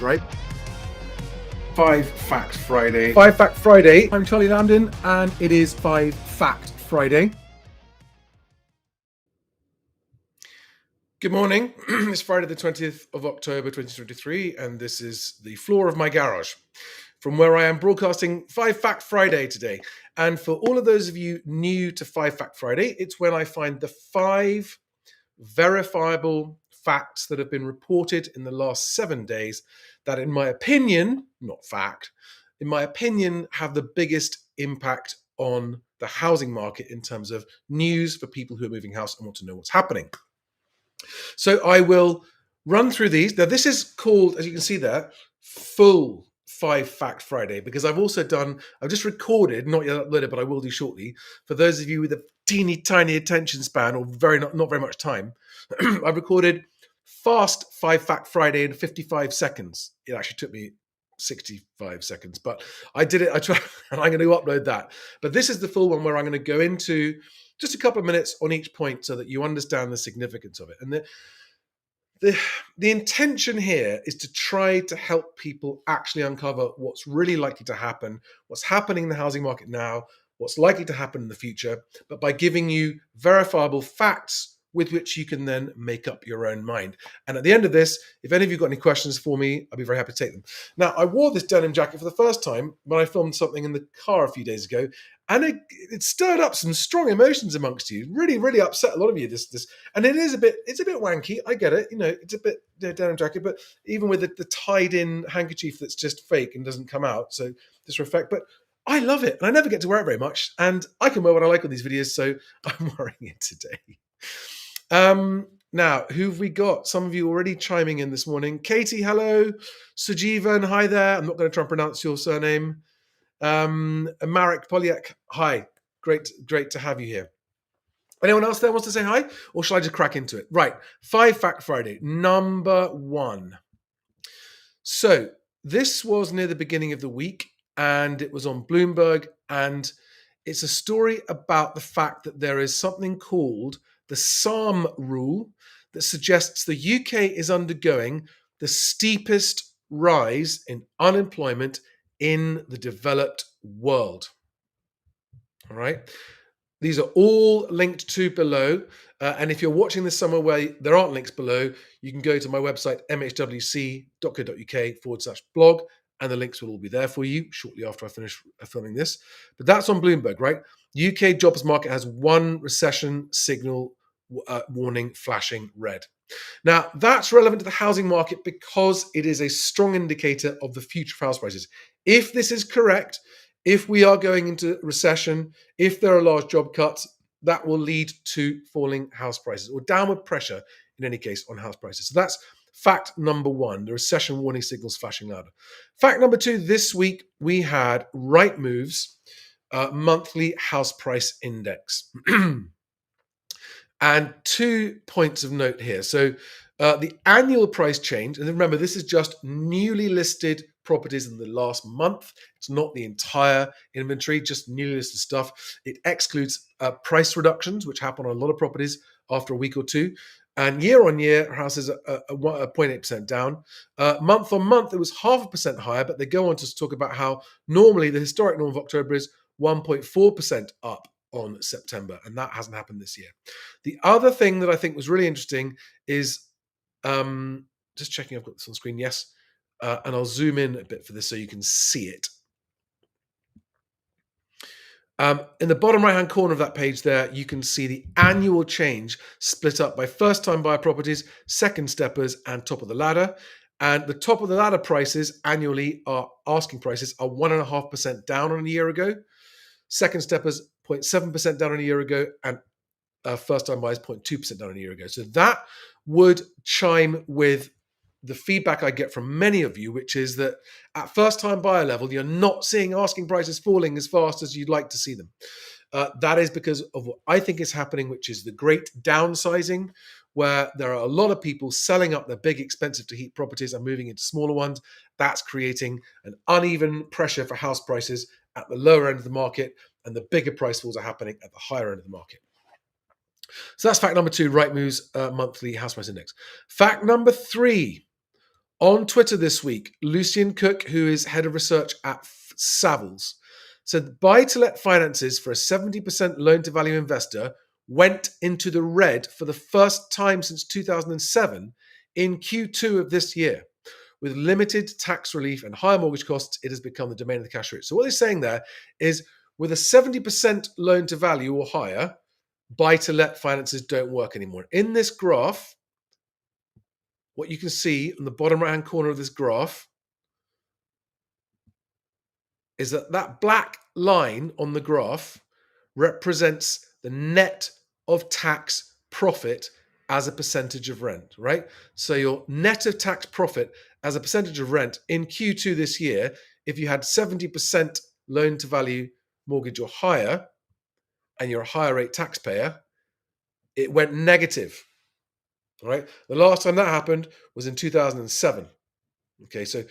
is, right? Five Fact Friday. 5 Fact Friday. I'm Charlie Lambden, and it is 5 Fact Friday. Good morning. It's Friday the 20th of October 2023, and this is the floor of my garage, from where I am broadcasting 5 Fact Friday today. And for all of those of you new to 5 Fact Friday, it's when I find the 5 verifiable facts that have been reported in the last 7 days that, in my opinion, not fact, in my opinion, have the biggest impact on the housing market in terms of news for people who are moving house and want to know what's happening. So I will run through these. Now, this is called, as you can see there, full 5 Fact Friday, because I've just recorded, not yet uploaded, but I will do shortly. For those of you with a teeny tiny attention span or not very much time, I've recorded fast 5 Fact Friday in 55 seconds. It actually took me 65 seconds, but I did it. I tried, and I'm going to upload that. But this is the full one where I'm going to go into just a couple of minutes on each point so that you understand the significance of it. And the intention here is to try to help people actually uncover what's really likely to happen, what's happening in the housing market now, what's likely to happen in the future, but by giving you verifiable facts with which you can then make up your own mind. And at the end of this, if any of you got any questions for me, I'll be very happy to take them. Now, I wore this denim jacket for the first time when I filmed something in the car a few days ago, and it stirred up some strong emotions amongst you. Really, really upset a lot of you. And it's a bit wanky. I get it. It's a bit denim jacket, but even with the tied-in handkerchief that's just fake and doesn't come out, so this for effect. But I love it, and I never get to wear it very much, and I can wear what I like on these videos, so I'm wearing it today. Now, who've we got? Some of you already chiming in this morning. Katie, hello. Sujeevan, hi there. I'm not going to try and pronounce your surname. Marek Polyak, hi. Great to have you here. Anyone else there wants to say hi? Or shall I just crack into it? Right. 5 Fact Friday. Number 1. So this was near the beginning of the week, and it was on Bloomberg, and it's a story about the fact that there is something called the SARM rule that suggests the UK is undergoing the steepest rise in unemployment in the developed world. All right. These are all linked to below. And if you're watching this somewhere where there aren't links below, you can go to my website, mhwc.co.uk/blog, and the links will all be there for you shortly after I finish filming this. But that's on Bloomberg, right? UK jobs market has one recession signal warning flashing red. Now, that's relevant to the housing market because it is a strong indicator of the future of house prices. If this is correct, if we are going into recession, if there are large job cuts, that will lead to falling house prices or downward pressure, in any case, on house prices. So that's fact number 1, the recession warning signals flashing louder. Fact number 2, this week we had Rightmove's monthly house price index. And 2 points of note here. So the annual price change, and remember, this is just newly listed properties in the last month. It's not the entire inventory, just newly listed stuff. It excludes price reductions, which happen on a lot of properties after a week or two. And year on year, houses are 0.8% down. Month on month, it was 0.5% higher, but they go on to talk about how normally the historic norm of October is 1.4% up on September, and that hasn't happened this year. The other thing that I think was really interesting is, just checking I've got this on screen, yes, and I'll zoom in a bit for this so you can see it. In the bottom right-hand corner of that page there, you can see the annual change split up by first-time buyer properties, second steppers, and top of the ladder. And the top of the ladder prices annually asking prices are 1.5% down on a year ago. Second steppers 0.7% down on a year ago, and first-time buyers 0.2% down on a year ago. So that would chime with the feedback I get from many of you, which is that at first-time buyer level, you're not seeing asking prices falling as fast as you'd like to see them. That is because of what I think is happening, which is the great downsizing, where there are a lot of people selling up their big, expensive-to-heat properties and moving into smaller ones. That's creating an uneven pressure for house prices at the lower end of the market, and the bigger price falls are happening at the higher end of the market. So that's fact number 2, Rightmove's monthly house price index. Fact number 3, On Twitter this week, Lucian Cook, who is head of research at Savills, said buy-to-let finances for a 70% loan-to-value investor went into the red for the first time since 2007 in Q2 of this year. With limited tax relief and higher mortgage costs, it has become the domain of the cash rich. So what they're saying there is with a 70% loan-to-value or higher, buy-to-let finances don't work anymore. In this graph, what you can see on the bottom right-hand corner of this graph is that that black line on the graph represents the net of tax profit as a percentage of rent, right? So your net of tax profit as a percentage of rent in Q2 this year, if you had 70% loan to value mortgage or higher, and you're a higher rate taxpayer, it went negative, right? The last time that happened was in 2007. Okay, so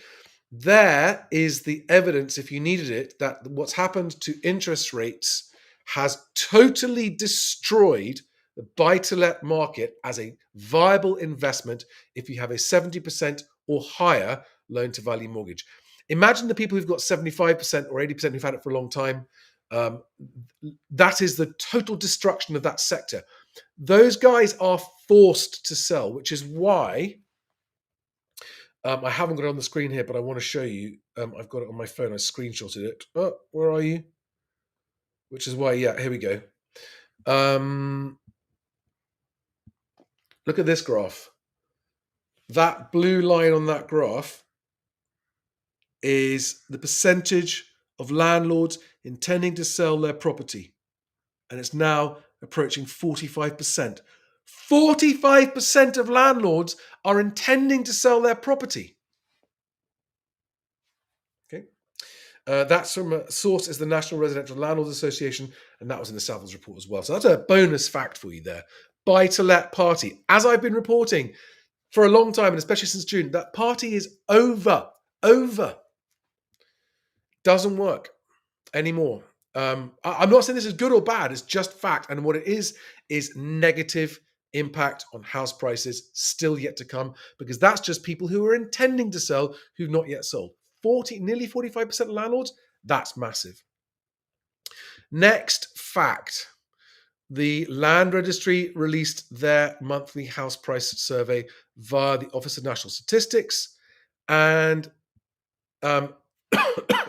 there is the evidence, if you needed it, that what's happened to interest rates has totally destroyed the buy-to-let market as a viable investment if you have a 70% or higher loan-to-value mortgage. Imagine the people who've got 75% or 80% who've had it for a long time. That is the total destruction of that sector. Those guys are forced to sell, which is why I haven't got it on the screen here, but I want to show you. I've got it on my phone. I screenshotted it. Oh, where are you? Which is why, yeah, here we go. Look at this graph. That blue line on that graph is the percentage of landlords intending to sell their property. And it's now approaching 45%. 45% of landlords are intending to sell their property. Okay. That's from a source is the National Residential Landlords Association, and that was in the Savills report as well. So that's a bonus fact for you there. Buy-to-let party. As I've been reporting for a long time, and especially since June, that party is over. Doesn't work anymore. I'm not saying this is good or bad. It's just fact. And what it is negative impact on house prices still yet to come, because that's just people who are intending to sell who've not yet sold. Nearly 45% of landlords, that's massive. Next fact. The Land Registry released their monthly house price survey via the Office of National Statistics. And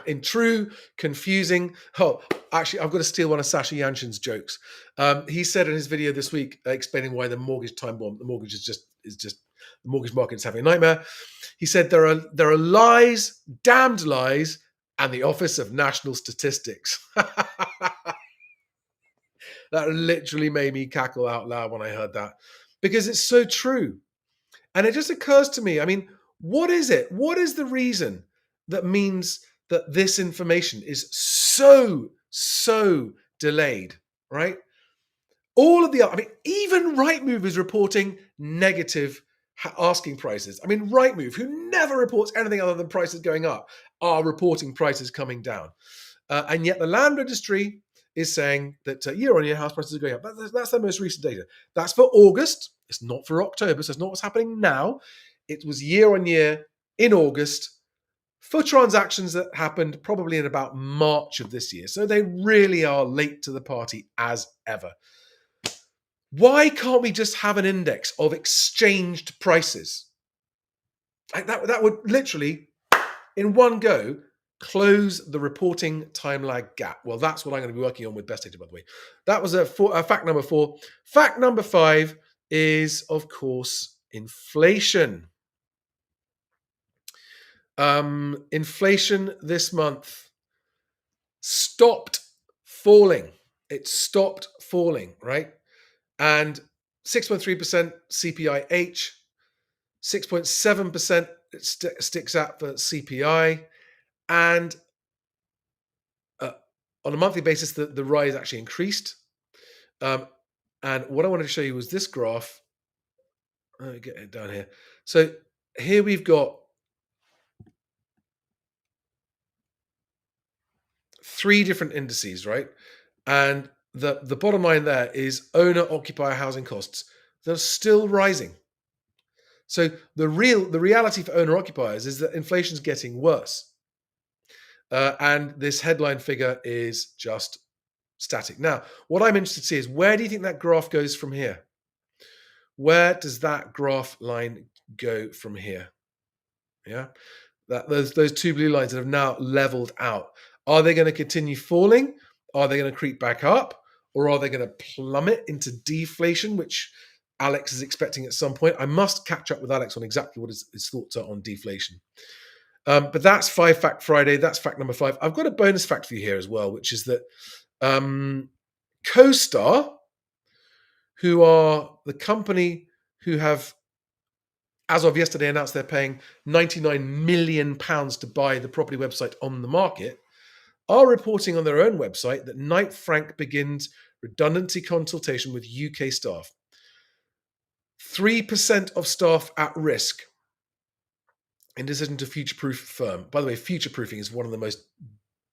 in true confusing, actually, I've got to steal one of Sasha Yanshin's jokes. He said in his video this week, explaining why the mortgage time bomb, the mortgage is just the mortgage market is having a nightmare. He said there are lies, damned lies, and the Office of National Statistics. That literally made me cackle out loud when I heard that, because it's so true. And it just occurs to me, I mean, what is it? What is the reason that means that this information is so delayed, right? Even Rightmove is reporting negative asking prices. I mean, Rightmove, who never reports anything other than prices going up, are reporting prices coming down. And yet the Land Registry is saying that year-on-year house prices are going up. That's their most recent data. That's for August. It's not for October, so it's not what's happening now. It was year-on-year in August for transactions that happened probably in about March of this year. So they really are late to the party as ever. Why can't we just have an index of exchanged prices? That would literally, in one go, close the reporting time lag gap. Well, that's what I'm going to be working on with Best Data, by the way. That was fact number 4. Fact number 5 is, of course, inflation. Inflation this month stopped falling. It stopped falling, right? And 6.3% CPIH, 6.7% sticks out for CPI. And on a monthly basis, the rise actually increased. And what I wanted to show you was this graph. Let me get it down here. So here we've got 3 different indices, right? And the bottom line there is owner-occupier housing costs. They're still rising. So the reality for owner occupiers is that inflation's getting worse. And this headline figure is just static. Now, what I'm interested to see is, where do you think that graph goes from here? Where does that graph line go from here? Yeah, those two blue lines that have now leveled out. Are they going to continue falling? Are they going to creep back up? Or are they going to plummet into deflation, which Alex is expecting at some point? I must catch up with Alex on exactly what his thoughts are on deflation. But that's 5 Fact Friday. That's fact number 5. I've got a bonus fact for you here as well, which is that CoStar, who are the company who have, as of yesterday, announced they're paying £99 million to buy the property website On the Market, are reporting on their own website that Knight Frank begins redundancy consultation with UK staff. 3% of staff at risk in decision to future-proof firm. By the way, future-proofing is one of the most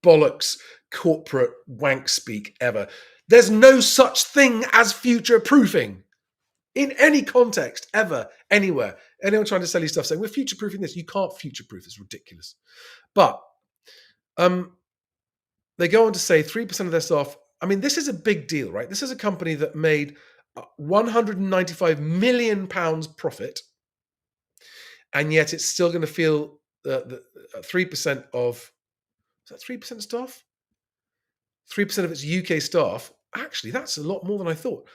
bollocks corporate wank speak ever. There's no such thing as future-proofing in any context, ever, anywhere. Anyone trying to sell you stuff saying, we're future-proofing this, you can't future-proof. It's ridiculous. But they go on to say 3% of their staff, I mean, this is a big deal, right? This is a company that made £195 million profit, and yet it's still going to feel the 3% of, is that 3% staff? 3% of its UK staff. Actually, that's a lot more than I thought.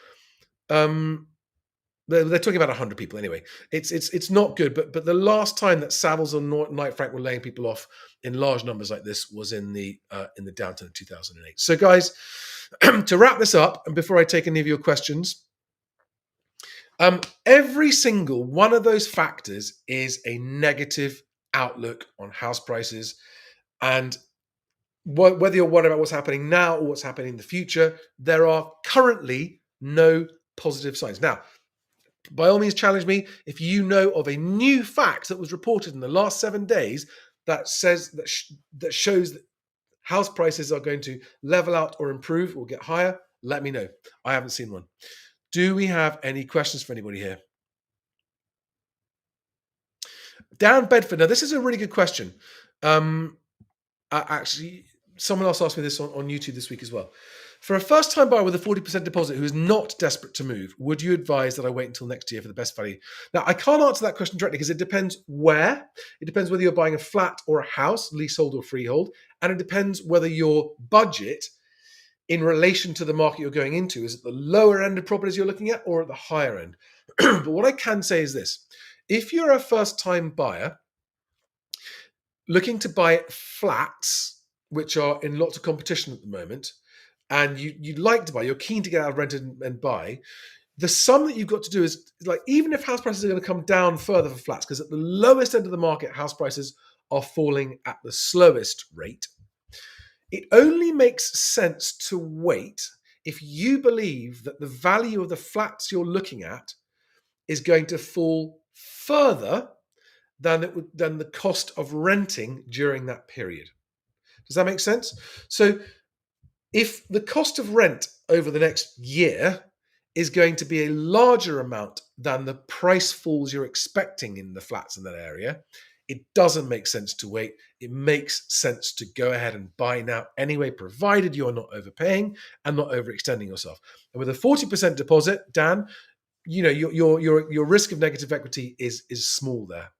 They're talking about 100 people anyway. It's not good, but the last time that Savills and Knight Frank were laying people off in large numbers like this was in the downturn of 2008. So, guys, to wrap this up, and before I take any of your questions, every single one of those factors is a negative outlook on house prices, and whether you're worried about what's happening now or what's happening in the future, there are currently no positive signs. Now, by all means, challenge me if you know of a new fact that was reported in the last 7 days that says that shows that house prices are going to level out or improve or get higher. Let me know. I haven't seen one. Do we have any questions for anybody here? Dan Bedford. Now, this is a really good question. Actually, someone else asked me this on YouTube this week as well. For a first-time buyer with a 40% deposit who is not desperate to move, would you advise that I wait until next year for the best value? Now, I can't answer that question directly because it depends where. It depends whether you're buying a flat or a house, leasehold or freehold, and it depends whether your budget in relation to the market you're going into is at the lower end of properties you're looking at or at the higher end. But what I can say is this. If you're a first-time buyer looking to buy flats, which are in lots of competition at the moment, and you'd like to buy, you're keen to get out of rent and buy, the sum that you've got to do is, like, even if house prices are going to come down further for flats, because at the lowest end of the market, house prices are falling at the slowest rate, it only makes sense to wait if you believe that the value of the flats you're looking at is going to fall further than the cost of renting during that period. Does that make sense? So if the cost of rent over the next year is going to be a larger amount than the price falls you're expecting in the flats in that area, it doesn't make sense to wait. It makes sense to go ahead and buy now anyway, provided you're not overpaying and not overextending yourself. And with a 40% deposit, Dan, you know, your risk of negative equity is small there.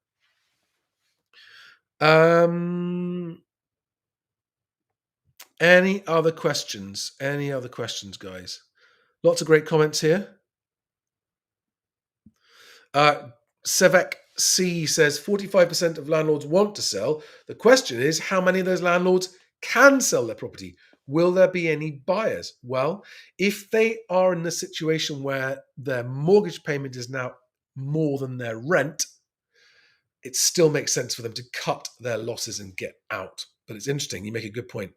Any other questions? Any other questions, guys? Lots of great comments here. Sevek C says 45% of landlords want to sell. The question is, how many of those landlords can sell their property? Will there be any buyers? Well, if they are in the situation where their mortgage payment is now more than their rent, it still makes sense for them to cut their losses and get out. But it's interesting. You make a good point.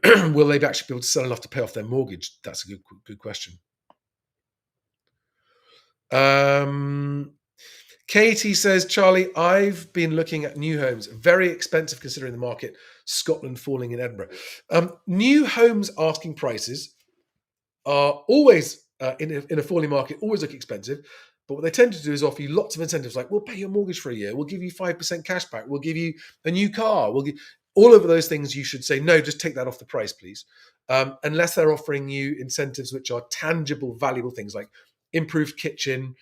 Will they actually be able to sell enough to pay off their mortgage? That's a good question. Katie says, Charlie, I've been looking at new homes, very expensive considering the market, Scotland falling in Edinburgh. New homes asking prices are always, in a falling market, always look expensive. But what they tend to do is offer you lots of incentives, like we'll pay your mortgage for a year, we'll give you 5% cash back, we'll give you a new car, we'll give all of those things. You should say, no, just take that off the price, please. Unless they're offering you incentives which are tangible, valuable things like improved kitchen,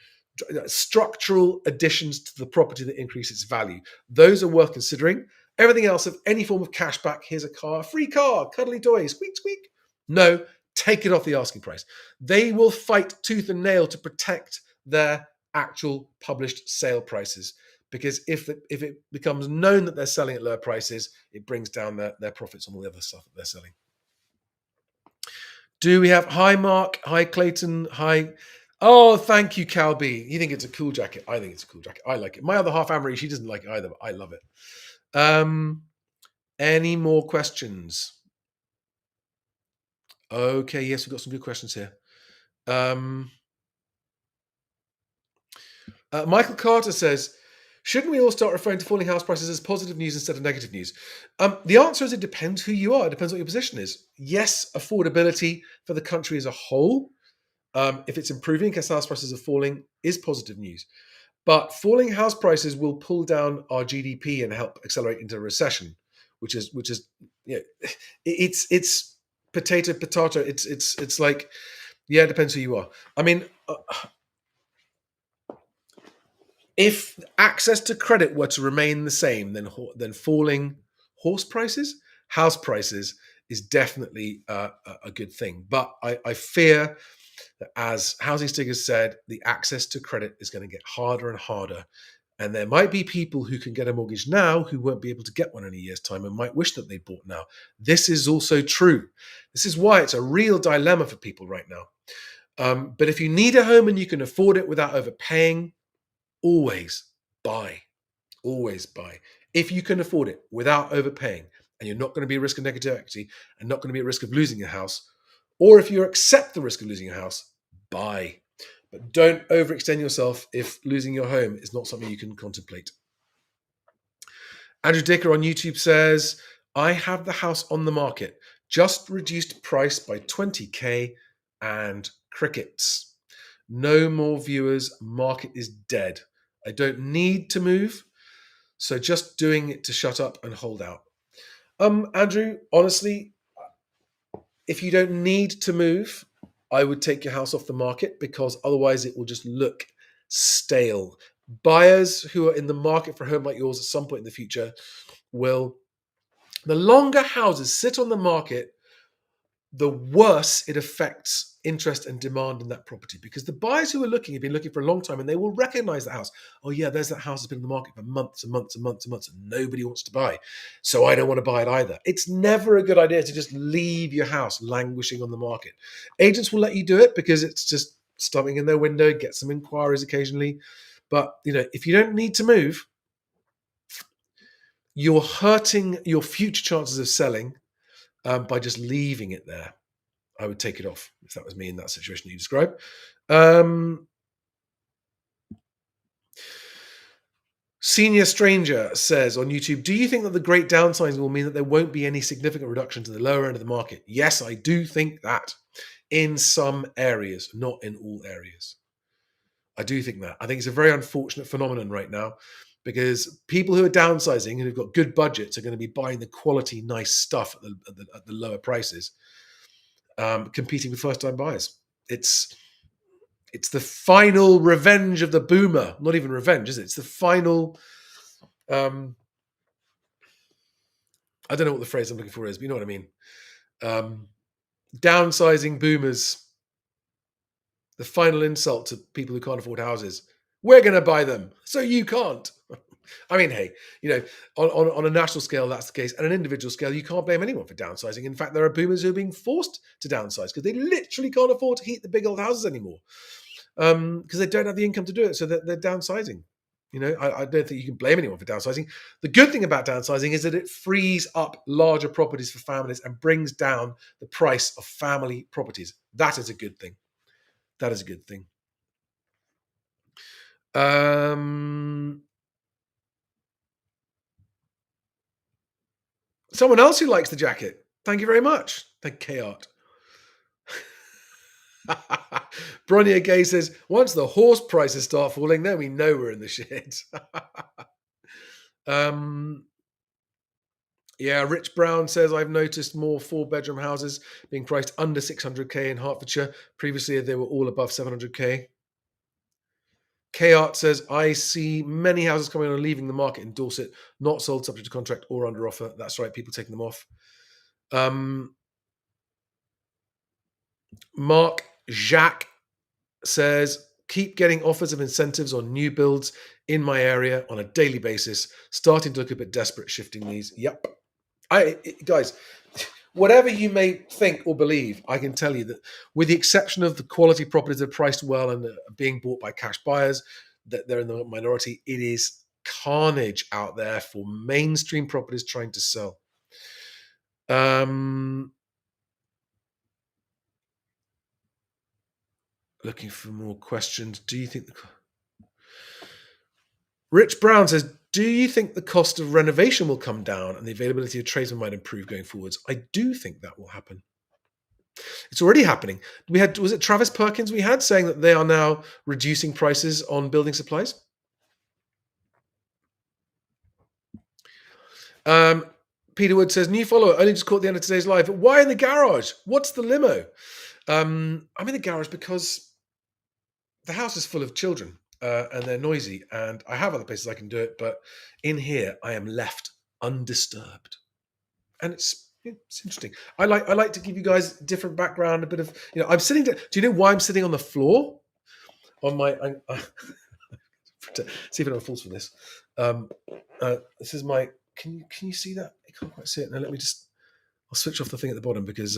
structural additions to the property that increase its value. Those are worth considering. Everything else of any form of cashback, here's a car, free car, cuddly toy, squeak, squeak. No, take it off the asking price. They will fight tooth and nail to protect their actual published sale prices. Because if it becomes known that they're selling at lower prices, it brings down their profits on all the other stuff that they're selling. Do we have hi Mark, hi Clayton, hi? Oh, thank you, Calby. You think it's a cool jacket? I think it's a cool jacket. I like it. My other half, Amory, she doesn't like it either, but I love it. Any more questions? Okay, yes, we've got some good questions here. Michael Carter says, shouldn't we all start referring to falling house prices as positive news instead of negative news? The answer is it depends who you are. It depends what your position is. Yes, affordability for the country as a whole, if it's improving because house prices are falling, is positive news. But falling house prices will pull down our GDP and help accelerate into a recession, which is it's potato. It's like, yeah, it depends who you are. I mean, if access to credit were to remain the same, then falling house prices is definitely a good thing. But I fear that, as Housing Stickers said, the access to credit is going to get harder and harder. And there might be people who can get a mortgage now who won't be able to get one in a year's time and might wish that they bought now. This is also true. This is why it's a real dilemma for people right now. But if you need a home and you can afford it without overpaying, always buy. Always buy. If you can afford it without overpaying, and you're not going to be at risk of negative equity and not going to be at risk of losing your house, or if you accept the risk of losing your house, buy. But don't overextend yourself if losing your home is not something you can contemplate. Andrew Dicker on YouTube says, I have the house on the market, just reduced price by 20k and crickets. No more viewers, market is dead. I don't need to move, so just doing it to shut up and hold out. Andrew, honestly, if you don't need to move, I would take your house off the market because otherwise it will just look stale. Buyers who are in the market for a home like yours at some point in the future will, the longer houses sit on the market, the worse it affects interest and demand in that property, because the buyers who are looking have been looking for a long time and they will recognize the house. Oh yeah, there's that house that's been in the market for months and months and months and months and nobody wants to buy. So I don't want to buy it either. It's never a good idea to just leave your house languishing on the market. Agents will let you do it because it's just stuffing in their window, get some inquiries occasionally. But if you don't need to move, you're hurting your future chances of selling by just leaving it there. I would take it off if that was me in that situation you describe. Senior Stranger says on YouTube, do you think that the great downsizing will mean that there won't be any significant reduction to the lower end of the market? Yes, I do think that in some areas, not in all areas. I do think that. I think it's a very unfortunate phenomenon right now because people who are downsizing and who've got good budgets are going to be buying the quality, nice stuff at the lower prices, competing with first-time buyers. It's the final revenge of the boomer. Not even revenge, is it? It's the final. I don't know what the phrase I'm looking for is, but you know what I mean. Downsizing boomers. The final insult to people who can't afford houses. We're going to buy them, so you can't. I mean, hey, on a national scale, that's the case. On an individual scale, you can't blame anyone for downsizing. In fact, there are boomers who are being forced to downsize because they literally can't afford to heat the big old houses anymore because they don't have the income to do it. So they're downsizing. I don't think you can blame anyone for downsizing. The good thing about downsizing is that it frees up larger properties for families and brings down the price of family properties. That is a good thing. That is a good thing. Someone else who likes the jacket. Thank you very much. Thank K-Art. Bronya Gay says, once the horse prices start falling, then we know we're in the shit. Yeah, Rich Brown says, I've noticed more 4-bedroom houses being priced under 600k in Hertfordshire. Previously, they were all above 700k. K-Art says, I see many houses coming on and leaving the market in Dorset, not sold subject to contract or under offer. That's right, people taking them off. Mark Jacques says, keep getting offers of incentives on new builds in my area on a daily basis. Starting to look a bit desperate shifting these. Yep. Guys, whatever you may think or believe, I can tell you that with the exception of the quality properties that are priced well and are being bought by cash buyers, that they're in the minority, it is carnage out there for mainstream properties trying to sell. Looking for more questions. Do you think Rich Brown says, do you think the cost of renovation will come down and the availability of tradesmen might improve going forwards? I do think that will happen. It's already happening. Was it Travis Perkins we had saying that they are now reducing prices on building supplies? Peter Wood says, new follower, only just caught the end of today's live. Why in the garage? What's the limo? I'm in the garage because the house is full of children and they're noisy, and I have other places I can do it, but in here I am left undisturbed. And it's interesting. I like to give you guys different background, a bit of, I'm sitting do you know why I'm sitting on the floor? On my see if anyone falls for this. This is my can you see that? I can't quite see it. Now I'll switch off the thing at the bottom because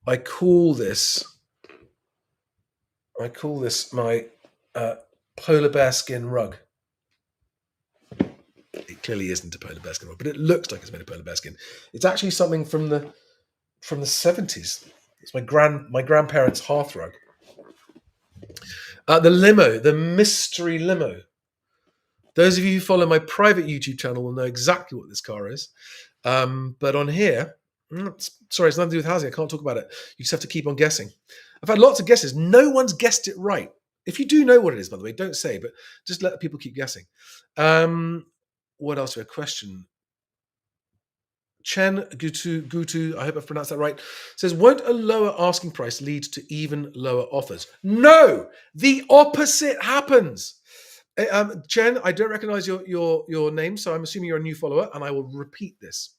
I call this my polar bear skin rug. It clearly isn't a polar bear skin rug, but it looks like it's made of polar bear skin. It's actually something from the 70s. It's my grandparents' hearth rug. The limo, the mystery limo. Those of you who follow my private YouTube channel will know exactly what this car is. But on here, sorry, it's nothing to do with housing. I can't talk about it. You just have to keep on guessing. I've had lots of guesses. No one's guessed it right. If you do know what it is, by the way, don't say, but just let people keep guessing. What else? A question. Chen Gutu, I hope I've pronounced that right, says, won't a lower asking price lead to even lower offers? No, the opposite happens. Chen, I don't recognize your name, so I'm assuming you're a new follower, and I will repeat this.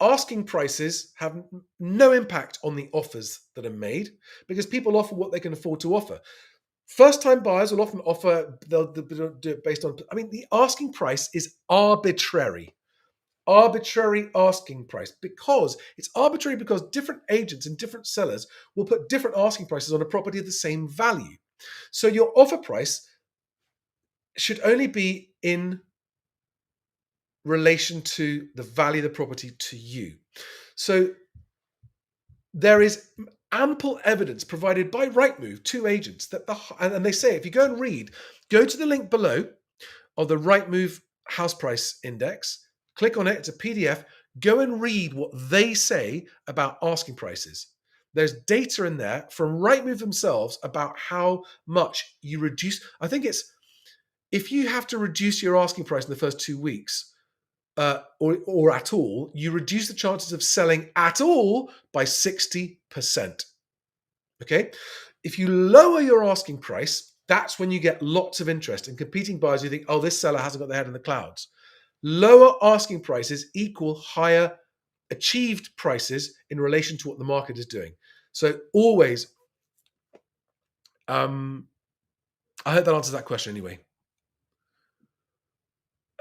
Asking prices have no impact on the offers that are made because people offer what they can afford to offer. First-time buyers will often offer, they'll do it based on, the asking price is arbitrary. Arbitrary asking price because it's arbitrary because different agents and different sellers will put different asking prices on a property of the same value. So your offer price should only be in relation to the value of the property to you. So there is ample evidence provided by Rightmove to agents that and they say, if you go and read, go to the link below of the Rightmove house price index, click on it, it's a PDF, go and read what they say about asking prices. There's data in there from Rightmove themselves about how much you reduce. I think it's, if you have to reduce your asking price in the first 2 weeks, or at all, you reduce the chances of selling at all by 60%. Okay? If you lower your asking price, that's when you get lots of interest and competing buyers. You think, oh, this seller hasn't got their head in the clouds. Lower asking prices equal higher achieved prices in relation to what the market is doing. So always, I hope that answers that question anyway.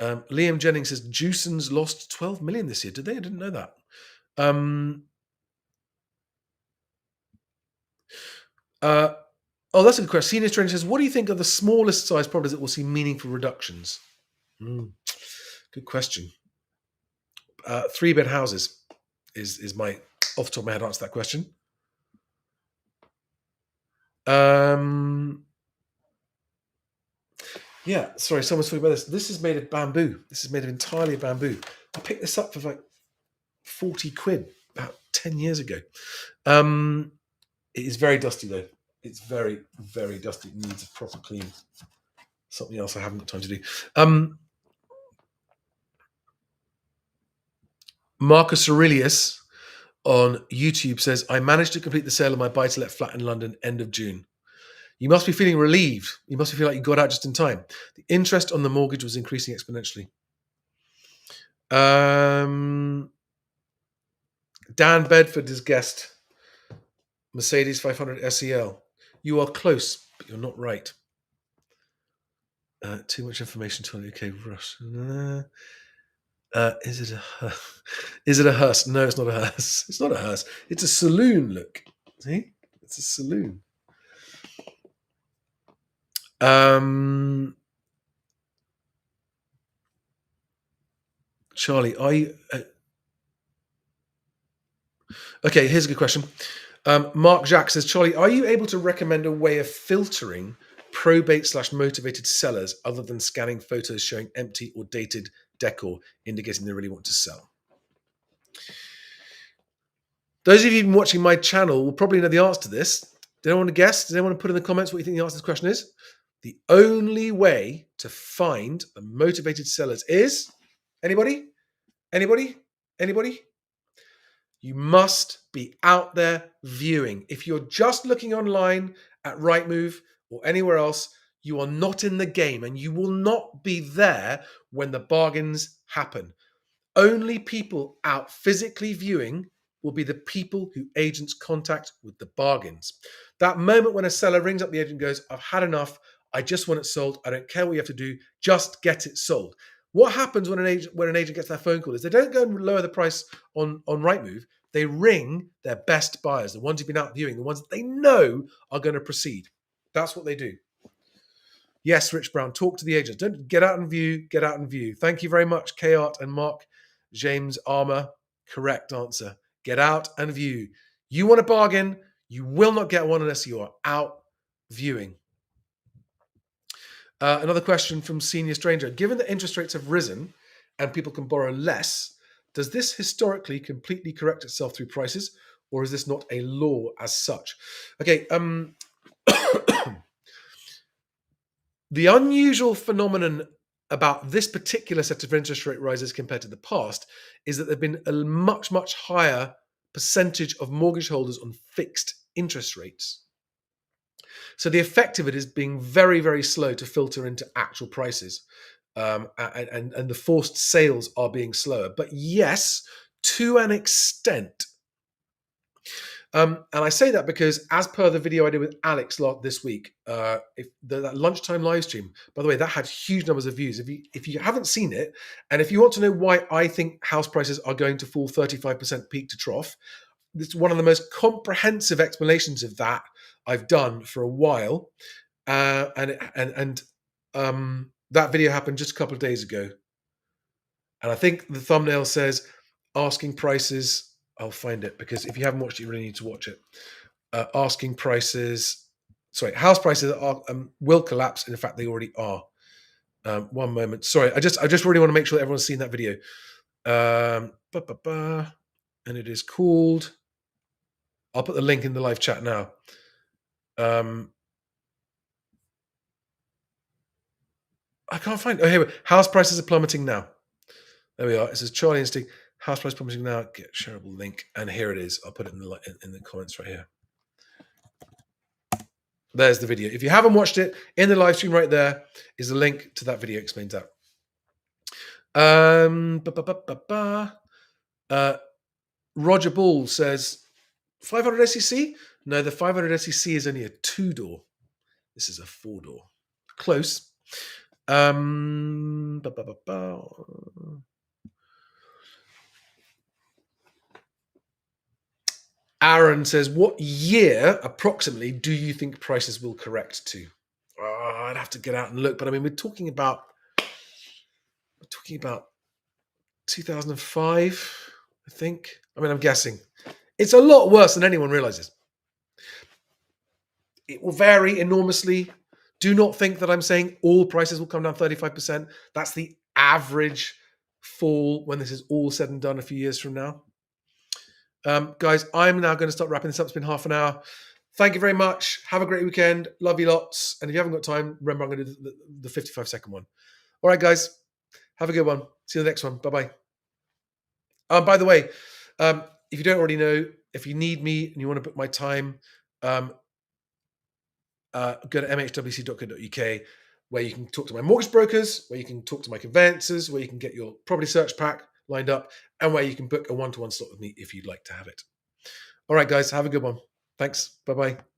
Liam Jennings says, Jewson's lost 12 million this year. Did they? I didn't know that. That's a good question. Senior Stranger says, what do you think of the smallest size properties that will see meaningful reductions? Good question. 3-bed houses is my, off the top of my head, answer that question. Yeah, sorry, someone's talking about this. This is made of bamboo. This is made of entirely bamboo. I picked this up for like 40 quid about 10 years ago. It is very dusty though. It's very, very dusty. It needs a proper clean. Something else I haven't got time to do. Marcus Aurelius on YouTube says, I managed to complete the sale of my buy-to-let flat in London end of June. You must be feeling relieved. You must feel like you got out just in time. The interest on the mortgage was increasing exponentially. Dan Bedford is guest. Mercedes 500 SEL. You are close, but you're not right. Too much information to okay, Rush. Is it a hearse? No, it's not a hearse. It's not a hearse. It's a saloon. Look, see, it's a saloon. Charlie, are you? Okay, here's a good question. Mark Jacques says, Charlie, are you able to recommend a way of filtering probate/motivated sellers other than scanning photos showing empty or dated decor, indicating they really want to sell? Those of you who've been watching my channel will probably know the answer to this. Does anyone want to guess? Does anyone want to put in the comments what you think the answer to this question is? The only way to find the motivated sellers is... Anybody? Anybody? Anybody? You must be out there viewing. If you're just looking online at Rightmove or anywhere else, you are not in the game and you will not be there when the bargains happen. Only people out physically viewing will be the people who agents contact with the bargains. That moment when a seller rings up the agent and goes, I've had enough, I just want it sold, I don't care what you have to do, just get it sold. What happens when an agent gets that phone call is they don't go and lower the price on Rightmove. They ring their best buyers, the ones who've been out viewing, the ones that they know are going to proceed. That's what they do. Yes, Rich Brown, talk to the agents. Don't get out and view, get out and view. Thank you very much, K-Art and Mark James Armour. Correct answer. Get out and view. You want a bargain, you will not get one unless you are out viewing. Another question from Senior Stranger. Given that interest rates have risen and people can borrow less, does this historically completely correct itself through prices, or is this not a law as such? Okay. The unusual phenomenon about this particular set of interest rate rises compared to the past is that there have been a much, much higher percentage of mortgage holders on fixed interest rates. So the effect of it is being very, very slow to filter into actual prices. And the forced sales are being slower. But yes, to an extent. And I say that because, as per the video I did with Alex this week, that lunchtime live stream, by the way, that had huge numbers of views. If you haven't seen it, and if you want to know why I think house prices are going to fall 35% peak to trough, it's one of the most comprehensive explanations of that I've done for a while. And that video happened just a couple of days ago. And I think the thumbnail says, asking prices... I'll find it, because if you haven't watched it, you really need to watch it. Asking prices, house prices will collapse. In fact, they already are. One moment. Sorry, I just really want to make sure that everyone's seen that video. And it is called... I'll put the link in the live chat now. I can't find... Oh, here we go. House prices are plummeting now. There we are. It says Charlie and Stig. House price plummeting now. Get shareable link, and here it is. I'll put it in the comments right here. There's the video. If you haven't watched it, in the live stream right there is a link to that video. Explains that. Roger Ball says 500 SEC. No, the 500 SEC is only a 2-door. This is a 4-door. Close. Aaron says, what year approximately do you think prices will correct to? Oh, I'd have to get out and look, but I mean, we're talking about 2005, I think. I mean, I'm guessing. It's a lot worse than anyone realizes. It will vary enormously. Do not think that I'm saying all prices will come down 35%. That's the average fall when this is all said and done a few years from now. Guys, I'm now going to start wrapping this up. It's been half an hour. Thank you very much. Have a great weekend. Love you lots. And if you haven't got time, remember I'm going to do the 55-second one. All right, guys. Have a good one. See you in the next one. Bye-bye. By the way, if you don't already know, if you need me and you want to book my time, go to mhwc.co.uk, where you can talk to my mortgage brokers, where you can talk to my conveyancers, where you can get your property search pack lined up, and where you can book a one-to-one slot with me if you'd like to have it. All right, guys, have a good one. Thanks. Bye-bye.